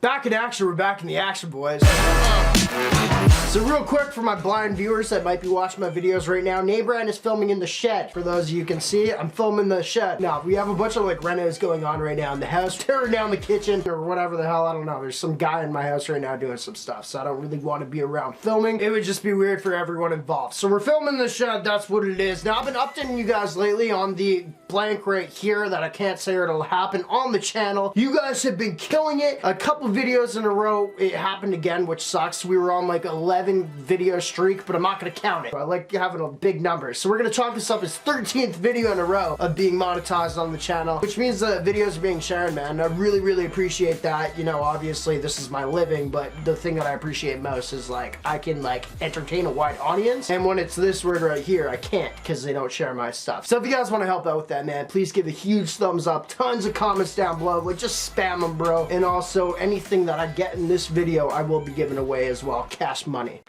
Back in action, we're back in the action, boys. So real quick for my blind viewers that might be watching my videos right now, NameBran is filming in the shed. For those of you who can see, I'm filming the shed. Now, we have a bunch of like renos going on right now in the house, tearing down the kitchen or whatever the hell, I don't know. There's some guy in my house right now doing some stuff, so I don't really want to be around filming. It would just be weird for everyone involved. So we're filming the shed, that's what it is. Now, I've been updating you guys lately on the blank right here that I can't say or it'll happen on the channel. You guys have been killing it. A couple videos in a row, it happened again, which sucks. We were on like 11 video streak, but I'm not gonna count it. I like having a big number. So we're gonna chalk this up as 13th video in a row of being monetized on the channel, which means the videos are being shared, man. I really, really appreciate that. You know, obviously this is my living, but the thing that I appreciate most is like, I can like entertain a wide audience. And when it's this word right here, I can't because they don't share my stuff. So if you guys want to help out with that, man, please give a huge thumbs up, tons of comments down below, like just spam them, bro. And also anything that I get in this video, I will be giving away as well, cash money.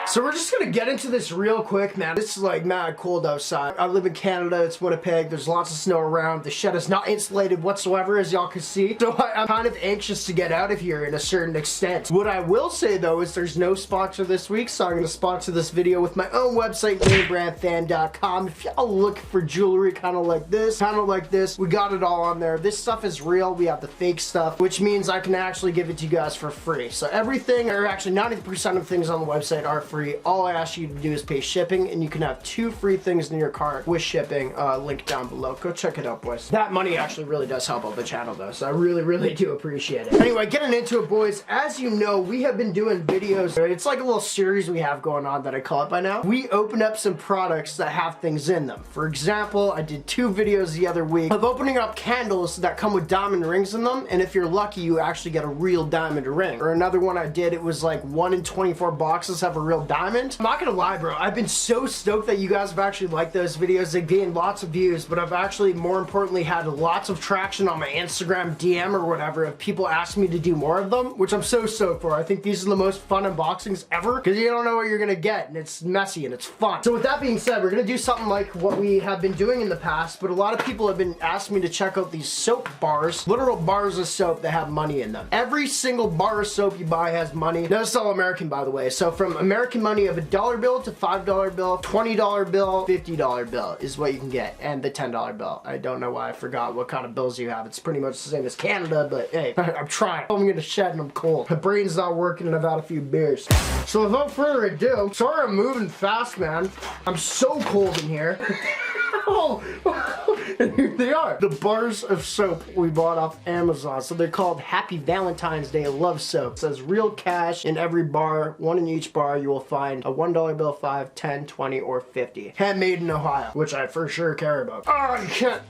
So we're just gonna get into this real quick, man. This is like mad cold outside. I live in Canada, it's Winnipeg, there's lots of snow around. The shed is not insulated whatsoever, as y'all can see. So I'm kind of anxious to get out of here in a certain extent. What I will say though is there's no sponsor this week, so I'm gonna sponsor this video with my own website, NameBranFan.com. If y'all look for jewelry kind of like this, we got it all on there. This stuff is real, we have the fake stuff, which means I can actually give it to you guys for free. So everything, or actually 90% of things on the website are free. All I ask you to do is pay shipping, and you can have 2 free things in your cart with shipping. Link down below. Go check it out, boys. That money actually really does help out the channel, though, so I really, really do appreciate it. Anyway, getting into it, boys. As you know, we have been doing videos. It's like a little series we have going on that I call it by now. We open up some products that have things in them. For example, I did 2 videos the other week of opening up candles that come with diamond rings in them, and if you're lucky, you actually get a real diamond ring. Or another one I did, it was like 1 in 24 boxes have a real diamond. I'm not gonna lie, bro, I've been so stoked that you guys have actually liked those videos. They gained lots of views, but I've actually more importantly had lots of traction on my Instagram DM or whatever of people asking me to do more of them, which I'm so stoked for. I think these are the most fun unboxings ever because you don't know what you're gonna get, and it's messy and it's fun. So with that being said, we're gonna do something like what we have been doing in the past, but a lot of people have been asking me to check out these soap bars, literal bars of soap that have money in them. Every single bar of soap you buy has money. Now, it's all American, by the way. So from American money of $1 bill to $5 bill, $20 bill, $50 bill is what you can get, and the $10 bill. I don't know why I forgot what kind of bills you have. It's pretty much the same as Canada, but hey, I'm trying. I'm in the shed and I'm cold. My brain's not working and I've had a few beers. So without further ado, sorry I'm moving fast, man. I'm so cold in here. Oh, and here they are. The bars of soap we bought off Amazon. So they're called Happy Valentine's Day Love Soap. It says real cash in every bar. 1 in each bar you will find a $1 bill, 5, 10, 20, or 50. Handmade in Ohio, which I for sure care about. Oh, you can't.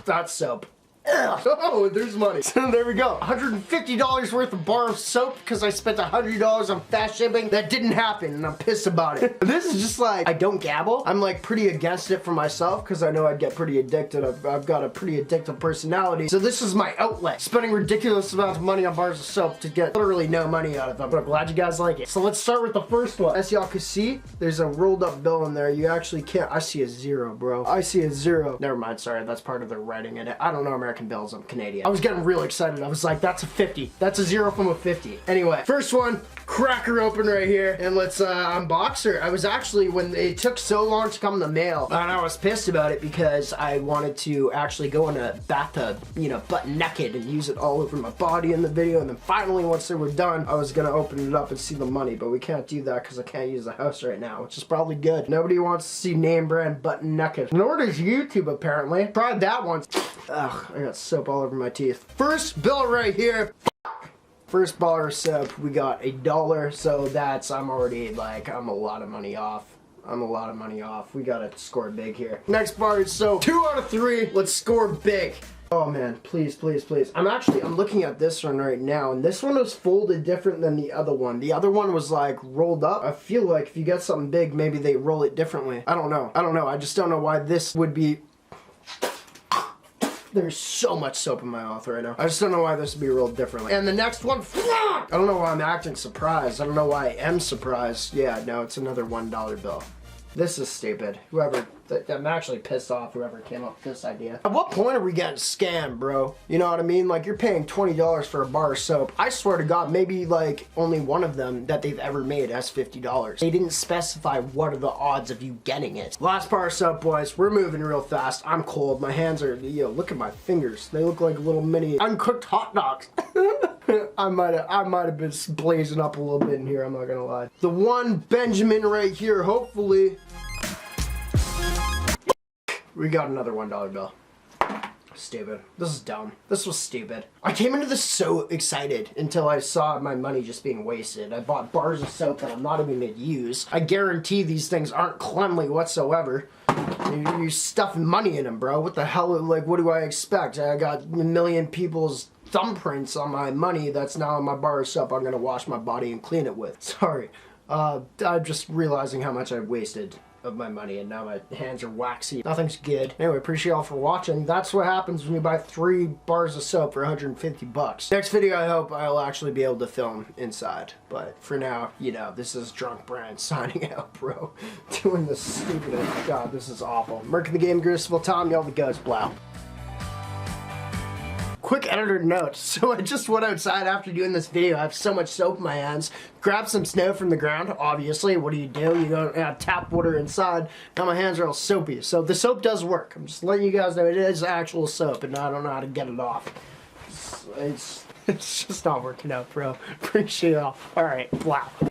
That's soap. Oh, there's money. So there we go. $150 worth of bar of soap because I spent $100 on fast shipping. That didn't happen, and I'm pissed about it. This is just like, I don't gamble. I'm like pretty against it for myself because I know I'd get pretty addicted. I've got a pretty addictive personality. So this is my outlet. Spending ridiculous amounts of money on bars of soap to get literally no money out of them. But I'm glad you guys like it. So let's start with the first one. As y'all can see, there's a rolled up bill in there. You actually can't. I see a 0, bro. I see a 0. Never mind, sorry. That's part of their writing in it. I don't know American bills. I'm Canadian. I was getting real excited. I was like, that's a 50. That's a 0 from a 50. Anyway, first one, cracker open right here, and let's unbox her. I was actually, when it took so long to come in the mail, and I was pissed about it because I wanted to actually go in a bathtub, you know, butt naked and use it all over my body in the video, and then finally, once they were done, I was gonna open it up and see the money, but we can't do that because I can't use the house right now, which is probably good. Nobody wants to see NameBran butt naked. Nor does YouTube, apparently. Tried that once. Ugh, I got soap all over my teeth. First bill right here. First bar of soap, we got $1, so that's, I'm already like, I'm a lot of money off. I'm a lot of money off. We gotta score big here. Next bar is soap. 2 out of 3, let's score big. Oh man, please, please, please. I'm looking at this one right now, and this one was folded different than the other one. The other one was like rolled up. I feel like if you get something big, maybe they roll it differently. I don't know. I just don't know why this would be. There's so much soap in my mouth right now. I just don't know why this would be rolled differently. And the next one, I don't know why I'm acting surprised. I don't know why I am surprised. Yeah, no, it's another $1 bill. This is stupid. Whoever I'm actually pissed off whoever came up with this idea. At what point are we getting scammed, bro? You know what I mean? Like, you're paying $20 for a bar of soap. I swear to God, maybe like only one of them that they've ever made has $50. They didn't specify what are the odds of you getting it. Last bar of soap, boys. We're moving real fast. I'm cold. My hands are, yo, look at my fingers. They look like little mini uncooked hot dogs. I might have been blazing up a little bit in here, I'm not gonna lie. The one Benjamin right here, hopefully. We got another $1 bill. Stupid. This is dumb. This was stupid. I came into this so excited until I saw my money just being wasted. I bought bars of soap that I'm not even gonna use. I guarantee these things aren't cleanly whatsoever. You're stuffing money in them, bro. What the hell, like, what do I expect? I got a million people's thumbprints on my money that's now in my bar of soap I'm gonna wash my body and clean it with. Sorry. I'm just realizing how much I wasted of my money and now my hands are waxy. Nothing's good. Anyway, appreciate y'all for watching. That's what happens when you buy 3 bars of soap for 150 bucks. Next video, I hope I'll actually be able to film inside. But for now, you know, this is Drunk Brand signing out, bro. Doing this stupidest. God, this is awful. Merc in the game, Gristable Tom, y'all the goes, blow. Quick editor note, so I just went outside after doing this video. I have so much soap in my hands. Grab some snow from the ground, obviously. What do? You go add tap water inside. Now my hands are all soapy. So the soap does work. I'm just letting you guys know it is actual soap and I don't know how to get it off. It's just not working out, bro. Appreciate y'all. Alright, wow.